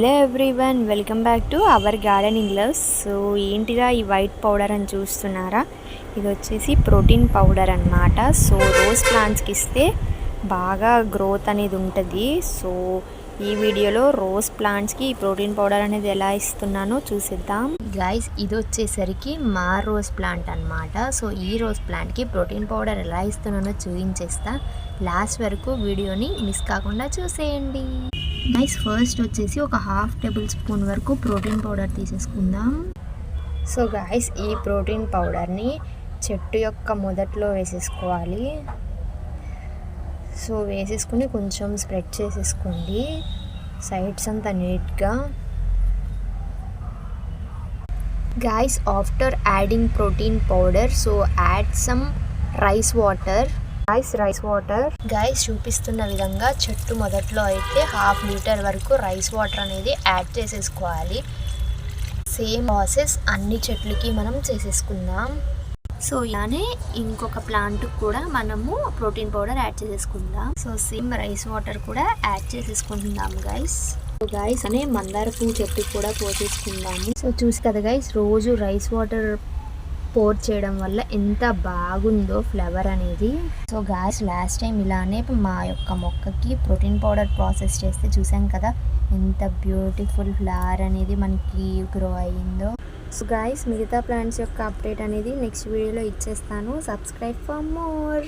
Hello everyone, welcome back to our gardening loves. So ఏంటిగా ఈ white powder అని చూస్తున్నారా? ఇది వచ్చేసి ప్రోటీన్ పౌడర్ అన్నమాట. సో రోజ్ ప్లాంట్స్కి ఇస్తే బాగా గ్రోత్ అనేది ఉంటుంది. సో ఈ వీడియోలో రోజ్ ప్లాంట్స్కి ఈ ప్రోటీన్ పౌడర్ అనేది ఎలా ఇస్తున్నానో చూసిద్దాం గైస్. ఇది వచ్చేసరికి మా రోజ్ ప్లాంట్ అన్నమాట. సో ఈ రోజ్ ప్లాంట్కి ప్రోటీన్ పౌడర్ ఎలా ఇస్తున్నానో చూపించేస్తా. లాస్ట్ వరకు వీడియోని మిస్ కాకుండా చూసేయండి గైస్. ఫస్ట్ వచ్చేసి ఒక హాఫ్ టేబుల్ స్పూన్ వరకు ప్రోటీన్ పౌడర్ తీసేసుకుందాం. సో గైస్, ఈ ప్రోటీన్ పౌడర్ని చెట్టు యొక్క మొదట్లో వేసేసుకోవాలి. సో వేసేసుకుని కొంచెం స్ప్రెడ్ చేసేసుకోండి సైడ్స్ అంతా నీట్గా. Guys, after adding protein powder so add some rice water. Rice water guys చూపిస్తున్న విధంగా చెట్టు మొదట్లో అయితే 1/2 లీటర్ వరకు రైస్ వాటర్ అనేది యాడ్ చేసేసుకోవాలి. సేమ్ ప్రాసెస్ అన్ని చెట్లకి మనం చేసేసుకుందాం. సో ఇలానే ఇంకొక ప్లాంట్ కూడా మనము ప్రోటీన్ పౌడర్ యాడ్ చేసేసుకుందాం. సో సేమ్ రైస్ వాటర్ కూడా యాడ్ చేసేసుకుందాం గైస్. సో గైస్ అనే మందార పువ్వు చెట్టుకి కూడా పోసేసుకుందాము. సో చూసి కదా గైస్, రోజు రైస్ వాటర్ పోర్ చేయడం వల్ల ఎంత బాగుందో ఫ్లవర్ అనేది. సో గాయస్, లాస్ట్ టైం ఇలానే మా యొక్క మొక్కకి ప్రోటీన్ పౌడర్ ప్రాసెస్ చేస్తే చూసాం కదా ఎంత బ్యూటిఫుల్ ఫ్లవర్ అనేది మనకి గ్రో అయ్యిందో. సో గాయస్, మిగతా ప్లాంట్స్ యొక్క అప్డేట్ అనేది నెక్స్ట్ వీడియోలో ఇచ్చేస్తాను. Subscribe for more.